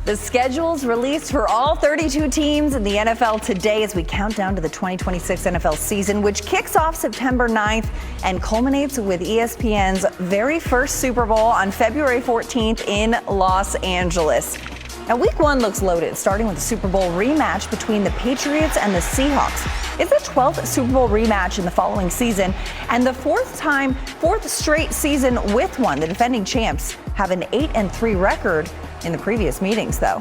The schedule's released for all 32 teams in the NFL today as we count down to the 2026 NFL season, which kicks off September 9th and culminates with ESPN's very first Super Bowl on February 14th in Los Angeles. Now, week one looks loaded, starting with the Super Bowl rematch between the Patriots and the Seahawks. It's the 12th Super Bowl rematch in the following season and the fourth straight season with one. The defending champs have an 8-3 record in the previous meetings, though.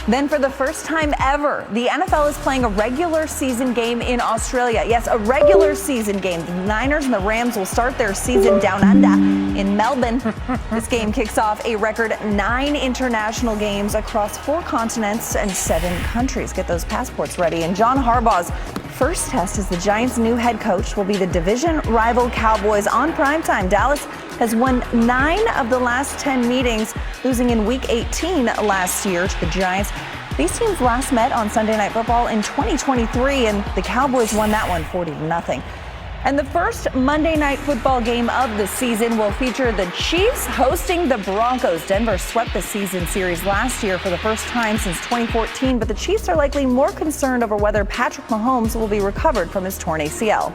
Then for the first time ever, the NFL is playing a regular season game in Australia. Yes, a regular season game. The Niners and the Rams will start their season down under in Melbourne. This game kicks off a record 9 international games across 4 continents and 7 countries. Get those passports ready. And John Harbaugh's first test as the Giants' new head coach will be the division rival Cowboys on primetime. Dallas has won 9 of the last 10 meetings, losing in Week 18 last year to the Giants. These teams last met on Sunday Night Football in 2023, and the Cowboys won that one 40-0. And the first Monday Night Football game of the season will feature the Chiefs hosting the Broncos. Denver swept the season series last year for the first time since 2014, but the Chiefs are likely more concerned over whether Patrick Mahomes will be recovered from his torn ACL.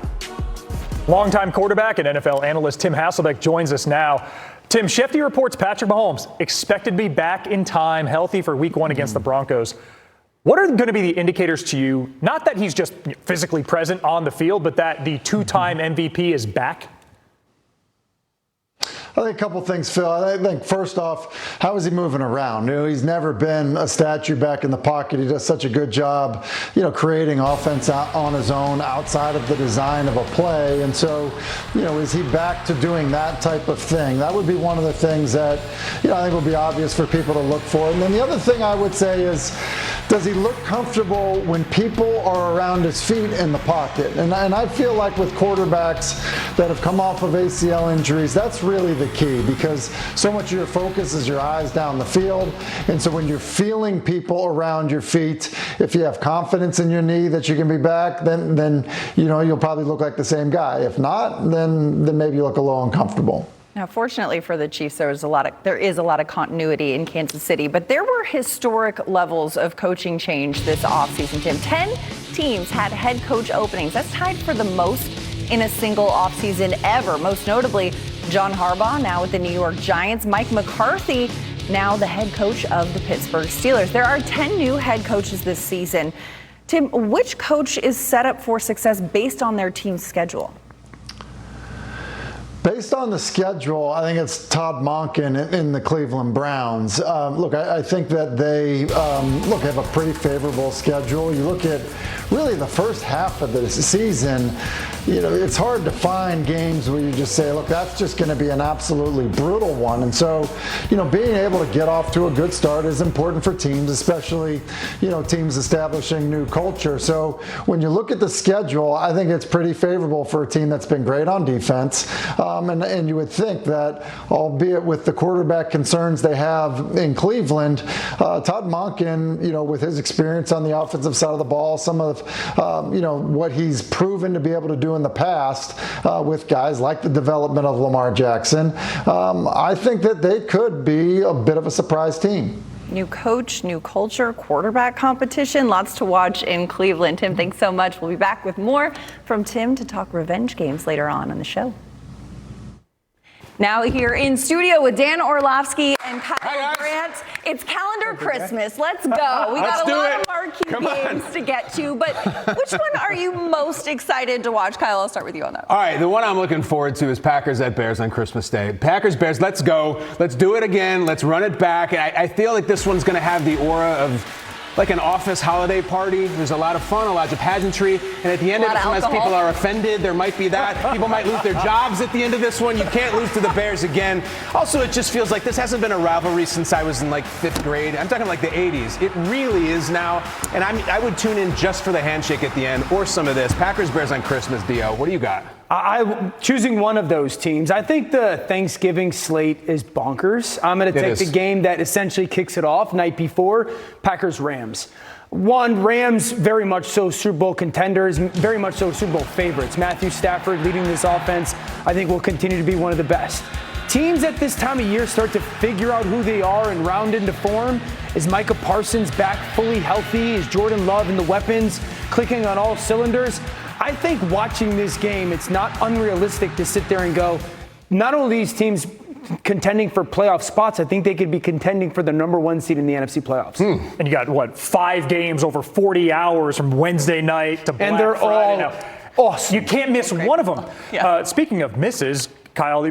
Longtime quarterback and NFL analyst Tim Hasselbeck joins us now. Tim, Shefty reports Patrick Mahomes expected to be back in time, healthy for Week 1 against the Broncos. What are going to be the indicators to you, not that he's just physically present on the field, but that the 2-time MVP is back? I think a couple things, Phil. I think first off, how is he moving around? He's never been a statue back in the pocket. He does such a good job, creating offense on his own outside of the design of a play. And so, is he back to doing that type of thing? That would be one of the things that, I think will be obvious for people to look for. And then the other thing I would say is, does he look comfortable when people are around his feet in the pocket? And I feel like with quarterbacks that have come off of ACL injuries, that's really the key, because so much of your focus is your eyes down the field. And so when you're feeling people around your feet, if you have confidence in your knee that you can be back, then you'll probably look like the same guy. If not, then maybe you look a little uncomfortable. Now, fortunately for the Chiefs, there is a lot of continuity in Kansas City, but there were historic levels of coaching change this offseason, Tim. 10 teams had head coach openings. That's tied for the most in a single offseason ever. Most notably, John Harbaugh, now with the New York Giants. Mike McCarthy, now the head coach of the Pittsburgh Steelers. There are 10 new head coaches this season. Tim, which coach is set up for success based on their team's schedule? Based on the schedule, I think it's Todd Monken in the Cleveland Browns. I think that they have a pretty favorable schedule. You look at really the first half of the season, it's hard to find games where you just say, look, that's just going to be an absolutely brutal one. And so, being able to get off to a good start is important for teams, especially, teams establishing new culture. So when you look at the schedule, I think it's pretty favorable for a team that's been great on defense. And you would think that, albeit with the quarterback concerns they have in Cleveland, Todd Monken, with his experience on the offensive side of the ball, some of, what he's proven to be able to do in the past with guys like the development of Lamar Jackson, I think that they could be a bit of a surprise team. New coach, new culture, quarterback competition, lots to watch in Cleveland. Tim, thanks so much. We'll be back with more from Tim to talk revenge games later on the show. Now here in studio with Dan Orlovsky and Kyle Brandt. It's calendar Christmas. Let's go. We got a lot of marquee games to get to, but which one are you most excited to watch? Kyle, I'll start with you on that. All right, the one I'm looking forward to is Packers at Bears on Christmas Day. Packers-Bears, let's go. Let's do it again. Let's run it back. I feel like this one's going to have the aura of like an office holiday party. There's a lot of fun, a lot of pageantry, and at the end of it, sometimes people are offended. There might be that. People might lose their jobs at the end of this one. You can't lose to the Bears again. Also, it just feels like this hasn't been a rivalry since I was in like 5th grade. I'm talking like the 80s. It really is now, and I would tune in just for the handshake at the end or some of this. Packers-Bears on Christmas, Dio. What do you got? I'm choosing one of those teams. I think the Thanksgiving slate is bonkers. I'm going to take the game that essentially kicks it off night before, Packers-Rams. Rams very much so Super Bowl contenders, very much so Super Bowl favorites. Matthew Stafford leading this offense, I think will continue to be one of the best. teams at this time of year start to figure out who they are and round into form. Is Micah Parsons back fully healthy? Is Jordan Love and the weapons clicking on all cylinders? I think watching this game, it's not unrealistic to sit there and go, not only these teams contending for playoff spots, I think they could be contending for the number 1 seed in the NFC playoffs. And you got, 5 games over 40 hours from Wednesday night to Black And they're Friday. all awesome. You can't miss one of them. Yeah. Speaking of misses, Kyle,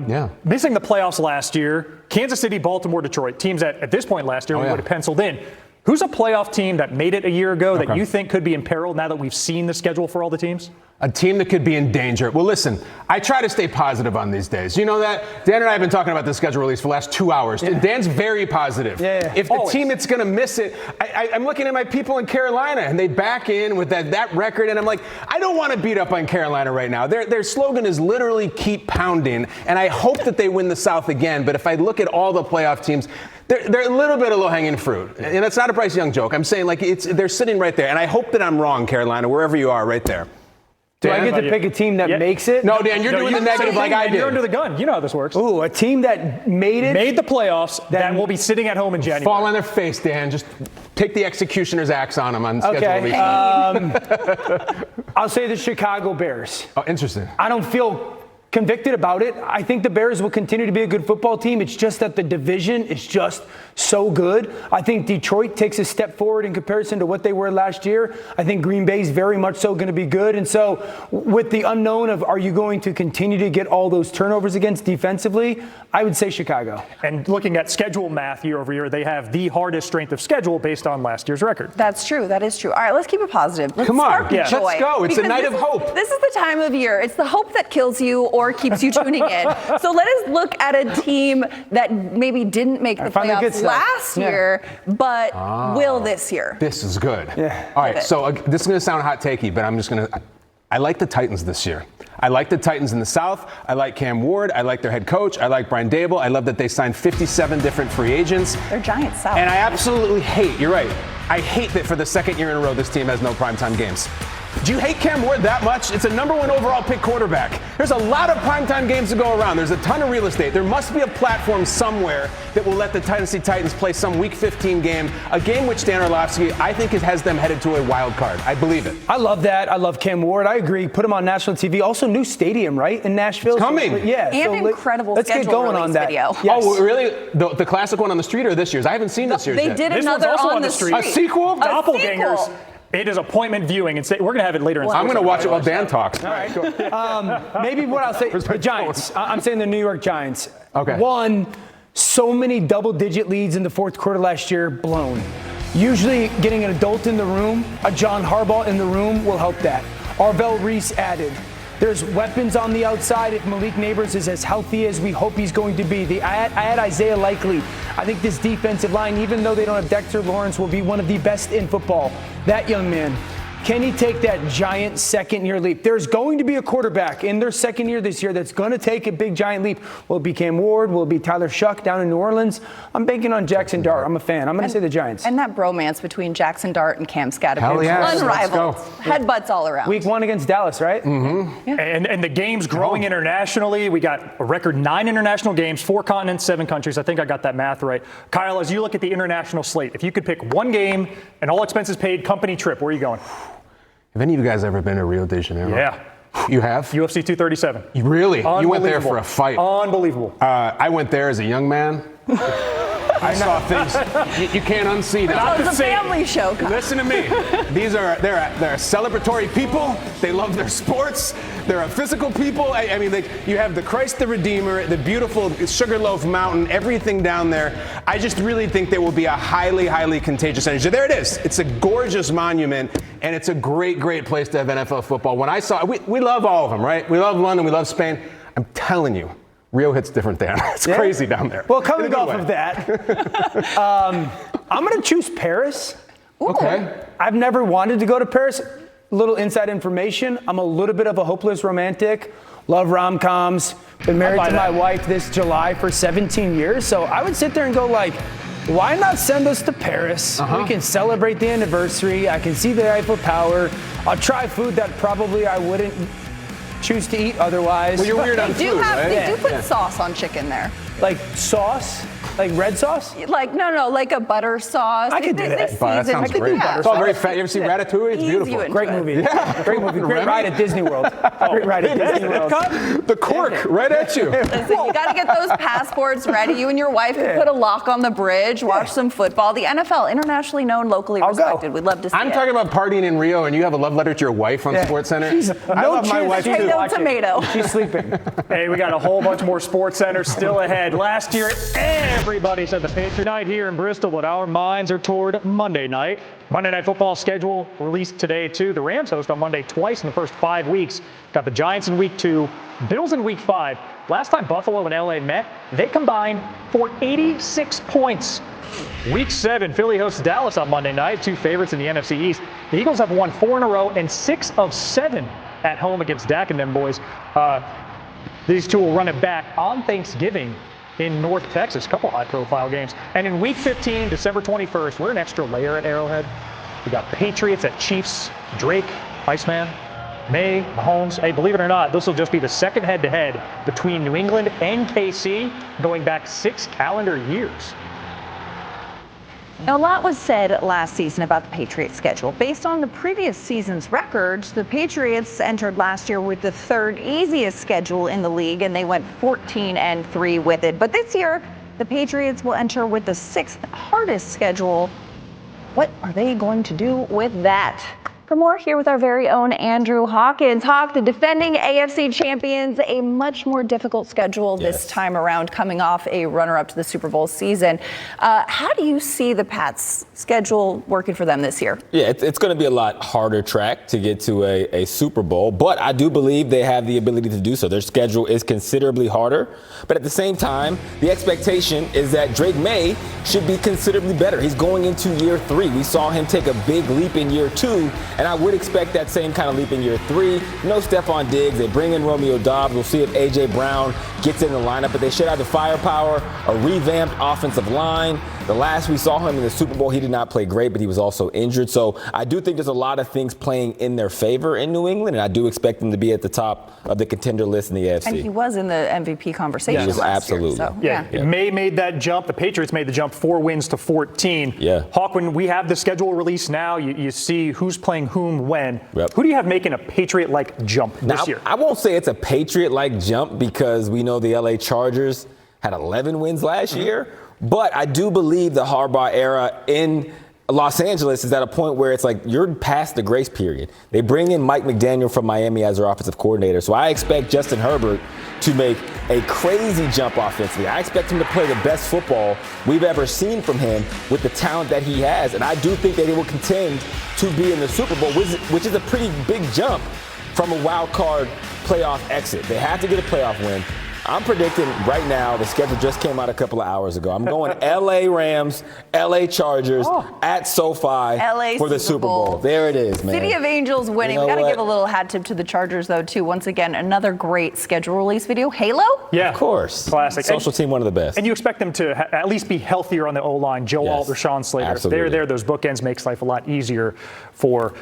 missing the playoffs last year, Kansas City, Baltimore, Detroit, teams that at this point last year we would have penciled in. Who's a playoff team that made it a year ago that you think could be in peril now that we've seen the schedule for all the teams? A team that could be in danger. Well, listen, I try to stay positive on these days. You know that? Dan and I have been talking about the schedule release for the last 2 hours. Yeah. Dan's very positive. Yeah. If the team that's going to miss it, I'm looking at my people in Carolina, and they back in with that record, and I'm like, I don't want to beat up on Carolina right now. Their slogan is literally keep pounding, and I hope that they win the South again. But if I look at all the playoff teams, they're a little bit of low-hanging fruit. And it's not a Bryce Young joke. I'm saying, they're sitting right there. And I hope that I'm wrong, Carolina, wherever you are, right there. Do I get to pick a team that makes it? No, Dan, you're doing the negative like I did. You're under the gun. You know how this works. Ooh, a team that made the playoffs that will be sitting at home in January. Fall on their face, Dan. Just take the executioner's axe on them on schedule release. I'll say the Chicago Bears. Oh, interesting. I don't feel convicted about it. I think the Bears will continue to be a good football team. It's just that the division is just so good. I think Detroit takes a step forward in comparison to what they were last year. I think Green Bay is very much so going to be good. And so with the unknown of are you going to continue to get all those turnovers against defensively, I would say Chicago. And looking at schedule math year over year, they have the hardest strength of schedule based on last year's record. That's true. That is true. All right, let's keep it positive. Let's Come on. spark joy. Let's go. It's a night of hope. This is the time of year. It's the hope that kills you or keeps you tuning in. So let us look at a team that maybe didn't make the playoffs last year, but will this year. This is good. Yeah. All right, so this is going to sound hot takey, but I'm just going to – I like the Titans this year. I like the Titans in the South. I like Cam Ward. I like their head coach. I like Brian Dable. I love that they signed 57 different free agents. They're giant South. And I absolutely hate – you're right. I hate that for the second year in a row this team has no primetime games. Do you hate Cam Ward that much? It's a number 1 overall pick quarterback. There's a lot of primetime games to go around. There's a ton of real estate. There must be a platform somewhere that will let the Tennessee Titans play some Week 15 game, a game which Dan Orlovsky, I think, has them headed to a wild card. I believe it. I love that. I love Cam Ward. I agree. Put him on national TV. Also, new stadium, right, in Nashville. It's coming. So, yeah. And incredible let's schedule get going on that. video. Yes. Oh, really? The classic one on the street or this year's? I haven't seen this year's They yet. did This another one's also on the street. A sequel? Doppelgangers. sequel. It is appointment viewing. And we're going to have it later in I'm going to watch it while Dan talks. All right, cool. Maybe what I'll say, the Giants. I'm saying the New York Giants. Okay. One, so many double-digit leads in the fourth quarter last year, blown. Usually getting an adult in the room, a John Harbaugh in the room will help that. Arvell Reese added. There's weapons on the outside if Malik Neighbors is as healthy as we hope he's going to be. I add Isaiah Likely. I think this defensive line, even though they don't have Dexter Lawrence, will be one of the best in football. That young man, can he take that giant second-year leap? There's going to be a quarterback in their second year this year that's going to take a big, giant leap. Will it be Cam Ward? Will it be Tyler Shuck down in New Orleans? I'm banking on Jackson Dart. I'm a fan. I'm going to say the Giants. And that bromance between Jackson Dart and Cam Scattergood. Hell yes. Unrivaled. Let's go. Headbutts all around. Week 1 against Dallas, right? Mm-hmm. Yeah. And the games growing internationally. We got a record 9 international games, 4 continents, 7 countries. I think I got that math right. Kyle, as you look at the international slate, if you could pick one game, an all expenses paid company trip, where are you going? Have any of you guys ever been to Rio de Janeiro? Yeah. You have? UFC 237. You really? You went there for a fight. Unbelievable. I went there as a young man. I saw things you can't unsee. So it's a family show. Kyle. Listen to me. They're celebratory people. They love their sports. They're a physical people. I mean, you have the Christ the Redeemer, the beautiful Sugarloaf Mountain, everything down there. I just really think there will be a highly, highly contagious energy. There it is. It's a gorgeous monument, and it's a great, great place to have NFL football. When I saw it, we love all of them, right? We love London. We love Spain. I'm telling you. Rio hits different down. It's crazy down there. Well, coming off of that, I'm going to choose Paris. Ooh. Okay. I've never wanted to go to Paris. Little inside information. I'm a little bit of a hopeless romantic. Love rom-coms. Been married to my wife this July for 17 years. So I would sit there and go like, why not send us to Paris? We can celebrate the anniversary. I can see the Eiffel Tower. I'll try food that probably I wouldn't choose to eat otherwise. Well, you're weird on food, right? They do put sauce on chicken there. Like sauce? Like red sauce? Like, no, like a butter sauce. I could do that. That sounds great. It's all very fat. You ever see Ratatouille? It's beautiful. Great movie. Yeah. Great movie. Great ride at Disney World. Great ride at Disney World. The cork right at you. Listen, you got to get those passports ready. You and your wife can put a lock on the bridge, watch some football. The NFL, internationally known, locally respected. We'd love to see I'm talking about partying in Rio, and you have a love letter to your wife on SportsCenter. I love my wife, too. Potato, tomato. She's sleeping. Hey, we got a whole bunch more SportsCenter still ahead. Last year, everybody said the Patriot night here in Bristol, but our minds are toward Monday night. Monday Night Football schedule released today, too. The Rams host on Monday twice in the first 5 weeks. Got the Giants in Week 2, Bills in Week 5. Last time Buffalo and LA met, they combined for 86 points. Week 7, Philly hosts Dallas on Monday night, 2 favorites in the NFC East. The Eagles have won 4 in a row and 6 of 7 at home against Dak and them boys. These two will run it back on Thanksgiving in North Texas, a couple high-profile games. And in Week 15, December 21st, we're an extra layer at Arrowhead. We got Patriots at Chiefs, Drake, Iceman, May, Mahomes. Hey, believe it or not, this will just be the second head-to-head between New England and KC going back 6 calendar years. Now, a lot was said last season about the Patriots schedule. Based on the previous season's records, the Patriots entered last year with the 3rd easiest schedule in the league, and they went 14-3 with it. But this year, the Patriots will enter with the 6th hardest schedule. What are they going to do with that? For more, here with our very own Andrew Hawkins. Hawk, the defending AFC champions, a much more difficult schedule this time around, coming off a runner-up to the Super Bowl season. How do you see the Pats' schedule working for them this year? Yeah, it's going to be a lot harder track to get to a Super Bowl, but I do believe they have the ability to do so. Their schedule is considerably harder, but at the same time, the expectation is that Drake May should be considerably better. He's going into year 3. We saw him take a big leap in year 2. And I would expect that same kind of leap in year 3. No Stephon Diggs. They bring in Romeo Doubs. We'll see if A.J. Brown gets in the lineup. But they should have the firepower, a revamped offensive line. The last we saw him in the Super Bowl, he did not play great, but he was also injured. So I do think there's a lot of things playing in their favor in New England, and I do expect them to be at the top of the contender list in the AFC. And he was in the MVP conversation He was last absolutely. year. So, May made that jump. The Patriots made the jump 4 wins to 14. Yeah. Hawk, when we have the schedule released now, you see who's playing whom when. Yep. Who do you have making a Patriot-like jump this year? I won't say it's a Patriot-like jump because we know the LA Chargers had 11 wins last year. But I do believe the Harbaugh era in Los Angeles is at a point where it's like you're past the grace period. They bring in Mike McDaniel from Miami as their offensive coordinator. So I expect Justin Herbert to make a crazy jump offensively. I expect him to play the best football we've ever seen from him with the talent that he has. And I do think that he will contend to be in the Super Bowl, which is a pretty big jump from a wild card playoff exit. They have to get a playoff win. I'm predicting right now, the schedule just came out a couple of hours ago. I'm going LA Rams, LA Chargers at SoFi LA for the Super Bowl. There it is, man. City of Angels winning. You know We got to what? give a little hat tip to the Chargers, though, too. Once again, another great schedule release video. Halo? Yeah. Of course. Classic. Social team, one of the best. And you expect them to at least be healthier on the O-line. Joe Alt, Rashawn Slater. Absolutely. They're there. Those bookends makes life a lot easier for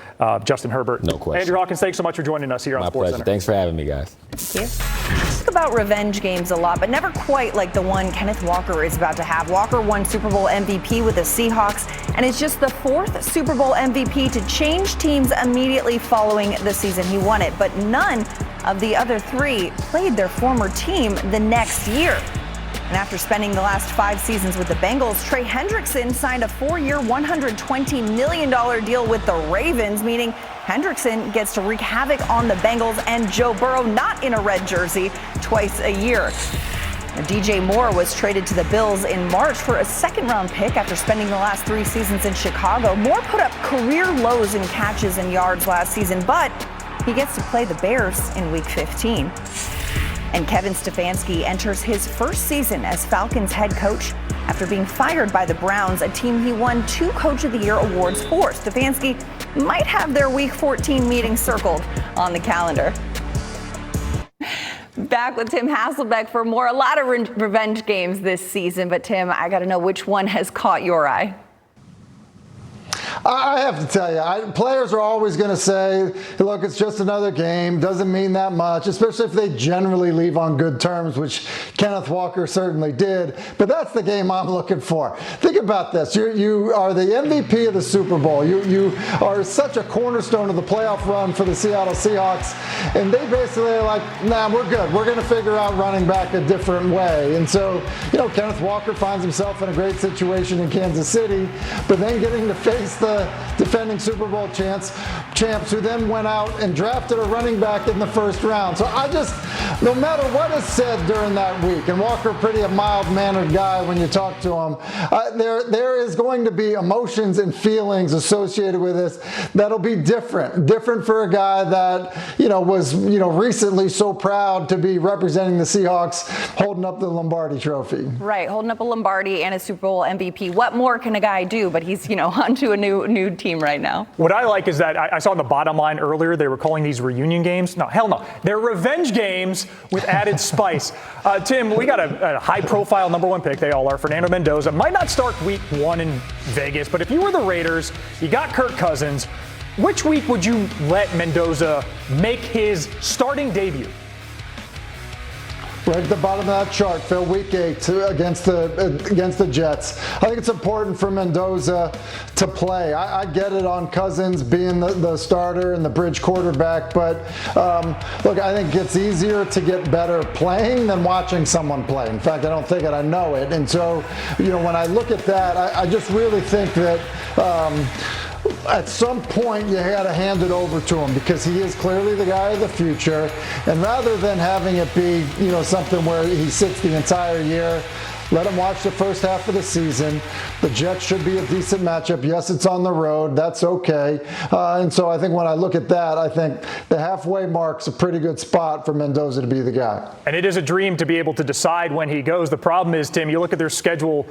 Justin Herbert. No question. Andrew Hawkins, thanks so much for joining us here on My pleasure. SportsCenter. Thanks for having me, guys. Thank you. Talk about revenge games a lot, but never quite like the one Kenneth Walker is about to have. Walker won Super Bowl MVP with the Seahawks, and is just the 4th Super Bowl MVP to change teams immediately following the season he won it. But none of the other 3 played their former team the next year. And after spending the last 5 seasons with the Bengals, Trey Hendrickson signed a 4-year, $120 million deal with the Ravens, meaning Hendrickson gets to wreak havoc on the Bengals and Joe Burrow not in a red jersey twice a year. Now, DJ Moore was traded to the Bills in March for a 2nd-round pick after spending the last 3 seasons in Chicago. Moore put up career lows in catches and yards last season, but he gets to play the Bears in Week 15. And Kevin Stefanski enters his first season as Falcons head coach after being fired by the Browns, a team he won 2 Coach of the Year awards for. Stefanski might have their Week 14 meeting circled on the calendar. Back with Tim Hasselbeck for more. A lot of revenge games this season, but Tim, I got to know which one has caught your eye. I have to tell you, players are always going to say, look, it's just another game, doesn't mean that much, especially if they generally leave on good terms, which Kenneth Walker certainly did. But that's the game I'm looking for. Think about this. You are the MVP of the Super Bowl. You are such a cornerstone of the playoff run for the Seattle Seahawks. And they basically are like, nah, we're good. We're going to figure out running back a different way. And so, Kenneth Walker finds himself in a great situation in Kansas City, but then getting to face the defending Super Bowl champs who then went out and drafted a running back in the first round. So no matter what is said during that week, and Walker pretty a mild-mannered guy when you talk to him, there is going to be emotions and feelings associated with this that'll be different for a guy that was recently so proud to be representing the Seahawks, holding up the Lombardi Trophy. Right, holding up a Lombardi and a Super Bowl MVP. What more can a guy do? But he's onto a new team right now. What I like is that I saw on the bottom line earlier they were calling these reunion games. No, hell no. They're revenge games with added spice. Tim, we got a high-profile number one pick. They all are. Fernando Mendoza might not start week 1 in Vegas, but if you were the Raiders, you got Kirk Cousins. Which week would you let Mendoza make his starting debut? Right at the bottom of that chart, Phil, week 8 against the Jets. I think it's important for Mendoza to play. I get it on Cousins being the starter and the bridge quarterback, but look, I think it's easier to get better playing than watching someone play. In fact, I don't think it, I know it. And so, when I look at that, I just really think that at some point you had to hand it over to him because he is clearly the guy of the future. And rather than having it be, something where he sits the entire year, let him watch the first half of the season. The Jets should be a decent matchup. Yes, it's on the road. That's okay. And so I think when I look at that, I think the halfway mark's a pretty good spot for Mendoza to be the guy. And it is a dream to be able to decide when he goes. The problem is, Tim, you look at their schedule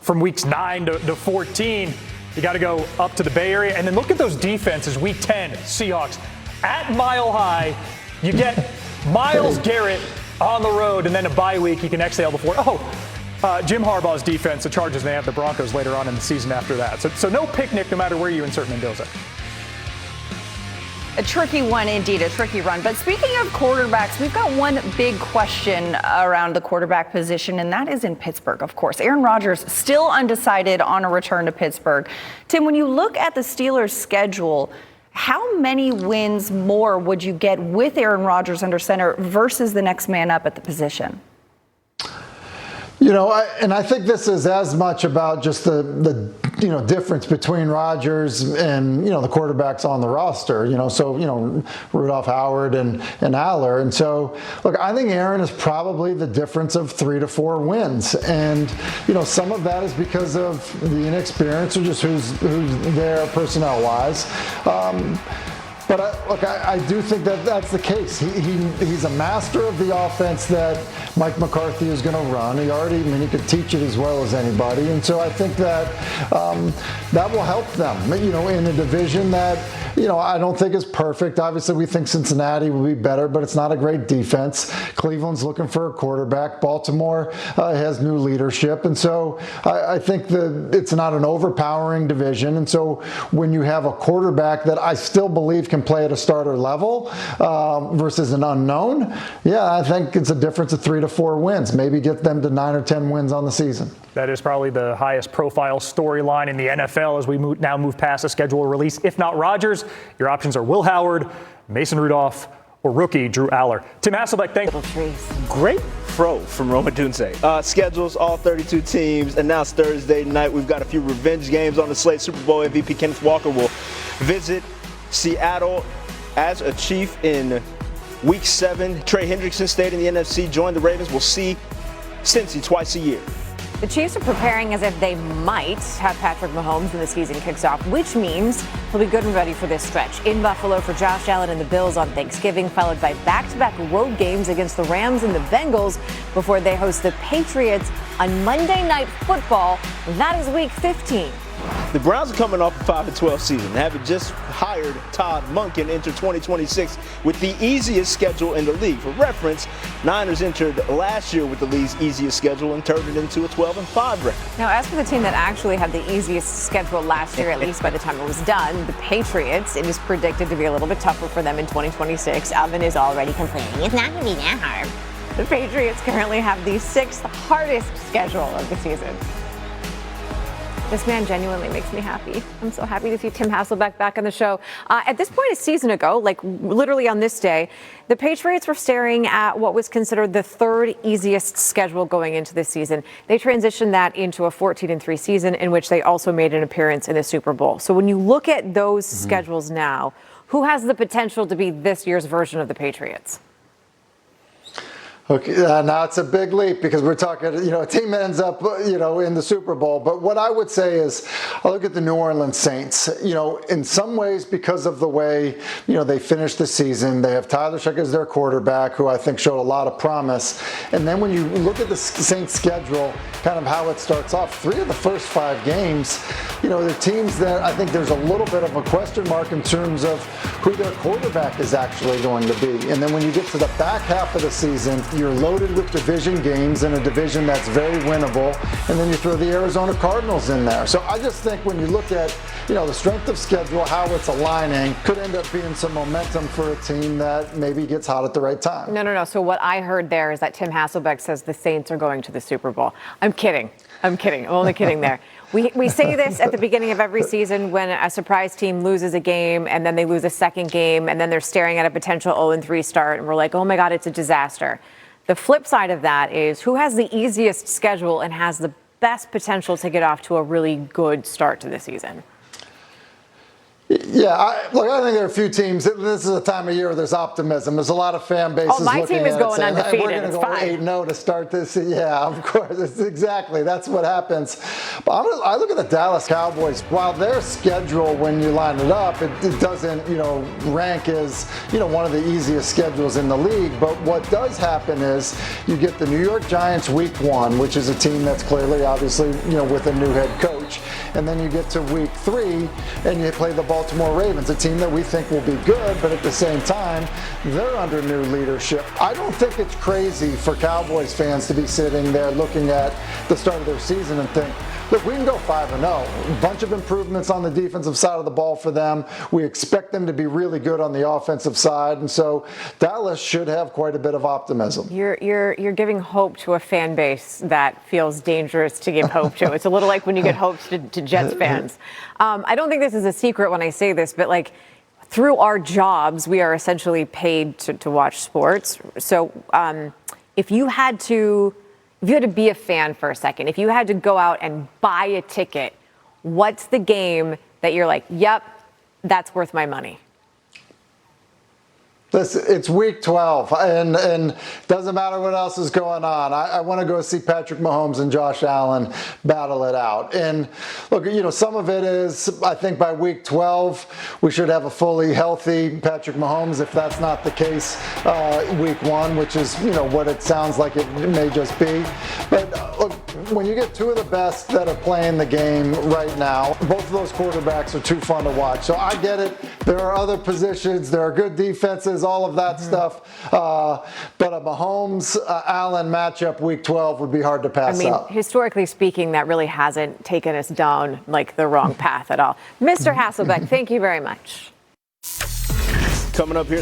from weeks 9 to 14. You got to go up to the Bay Area. And then look at those defenses. Week 10, Seahawks at Mile High. You get Myles Garrett on the road, and then a bye week. You can exhale before. Jim Harbaugh's defense, the Chargers, they have the Broncos later on in the season after that. So no picnic no matter where you insert Mendoza. A tricky one indeed, a tricky run. But speaking of quarterbacks, we've got one big question around the quarterback position, and that is in Pittsburgh, of course. Aaron Rodgers still undecided on a return to Pittsburgh. Tim, when you look at the Steelers' schedule, how many wins more would you get with Aaron Rodgers under center versus the next man up at the position? I think this is as much about just the difference between Rodgers and, the quarterbacks on the roster, Rudolph, Howard, and Aller. And so, look, I think Aaron is probably the difference of 3 to 4 wins. And, some of that is because of the inexperience or just who's there personnel-wise. But I do think that that's the case. He's a master of the offense that Mike McCarthy is going to run. He could teach it as well as anybody. And so I think that that will help them, in a division that, I don't think is perfect. Obviously, we think Cincinnati will be better, but it's not a great defense. Cleveland's looking for a quarterback. Baltimore has new leadership. And so I think that it's not an overpowering division. And so when you have a quarterback that I still believe can play at a starter level versus an unknown, I think it's a difference of 3 to 4 wins. Maybe get them to 9 or 10 wins on the season. That is probably the highest profile storyline in the NFL as we now move past the schedule release. If not Rodgers, your options are Will Howard, Mason Rudolph, or rookie Drew Aller. Tim Hasselbeck, thank you. Great throw from Roma Dunze. Schedules, all 32 teams. Announced Thursday night. We've got a few revenge games on the slate. Super Bowl MVP Kenneth Walker will visit Seattle as a Chief in Week 7. Trey Hendrickson stayed in the NFC, joined the Ravens. We'll see Cincy twice a year. The Chiefs are preparing as if they might have Patrick Mahomes when the season kicks off, which means he'll be good and ready for this stretch. In Buffalo for Josh Allen and the Bills on Thanksgiving, followed by back-to-back road games against the Rams and the Bengals before they host the Patriots on Monday Night Football. That is Week 15. The Browns are coming off a 5-12 season, having just hired Todd Monken enter 2026 with the easiest schedule in the league. For reference, Niners entered last year with the league's easiest schedule and turned it into a 12-5 record. Now, as for the team that actually had the easiest schedule last year, at least by the time it was done, the Patriots, it is predicted to be a little bit tougher for them in 2026. Oven is already complaining it's not going to be that hard. The Patriots currently have the 6th hardest schedule of the season. This man genuinely makes me happy. I'm so happy to see Tim Hasselbeck back on the show. At this point, a season ago, like literally on this day, the Patriots were staring at what was considered the 3rd easiest schedule going into this season. They transitioned that into a 14-3 season in which they also made an appearance in the Super Bowl. So when you look at those schedules now, who has the potential to be this year's version of the Patriots? Okay, now it's a big leap because we're talking, a team ends up, in the Super Bowl. But what I would say is, I look at the New Orleans Saints, in some ways because of the way, they finished the season. They have Tyler Shough as their quarterback, who I think showed a lot of promise. And then when you look at the Saints schedule, kind of how it starts off, 3 of the first 5 games, they're teams that I think there's a little bit of a question mark in terms of who their quarterback is actually going to be. And then when you get to the back half of the season, you're loaded with division games in a division that's very winnable, and then you throw the Arizona Cardinals in there. So I just think when you look at, the strength of schedule, how it's aligning, could end up being some momentum for a team that maybe gets hot at the right time. No. So what I heard there is that Tim Hasselbeck says the Saints are going to the Super Bowl. I'm kidding. I'm only kidding there. We say this at the beginning of every season when a surprise team loses a game and then they lose a second game and then they're staring at a potential 0-3 start and we're like, oh my God, it's a disaster. The flip side of that is who has the easiest schedule and has the best potential to get off to a really good start to the season? Yeah, I think there are a few teams. This is a time of year where there's optimism. There's a lot of fan bases. Oh, my team is going undefeated. We're going to go 8-0 to start this. Yeah, of course. Exactly. That's what happens. But I look at the Dallas Cowboys. While their schedule, when you line it up, it doesn't, rank as, one of the easiest schedules in the league. But what does happen is you get the New York Giants week 1, which is a team that's clearly, obviously, with a new head coach. And then you get to week 3 and you play the Baltimore Ravens, a team that we think will be good, but at the same time, they're under new leadership. I don't think it's crazy for Cowboys fans to be sitting there looking at the start of their season and think, look, we can go 5-0. A bunch of improvements on the defensive side of the ball for them. We expect them to be really good on the offensive side, and so Dallas should have quite a bit of optimism. You're giving hope to a fan base that feels dangerous to give hope to. It's a little like when you get hope to Jets fans. I don't think this is a secret when I say this, but through our jobs, we are essentially paid to watch sports. So if you had to be a fan for a second, if you had to go out and buy a ticket, what's the game that you're like, yep, that's worth my money? It's week 12, and doesn't matter what else is going on. I want to go see Patrick Mahomes and Josh Allen battle it out. And look, some of it is, I think by week 12, we should have a fully healthy Patrick Mahomes. If that's not the case, week 1, which is, what it sounds like it may just be. But look, when you get 2 of the best that are playing the game right now, both of those quarterbacks are too fun to watch. So I get it. There are other positions. There are good defenses. All of that stuff. But a Mahomes-Allen matchup week 12 would be hard to pass up. Historically speaking, that really hasn't taken us down the wrong path at all. Mr. Hasselbeck, thank you very much. Coming up here.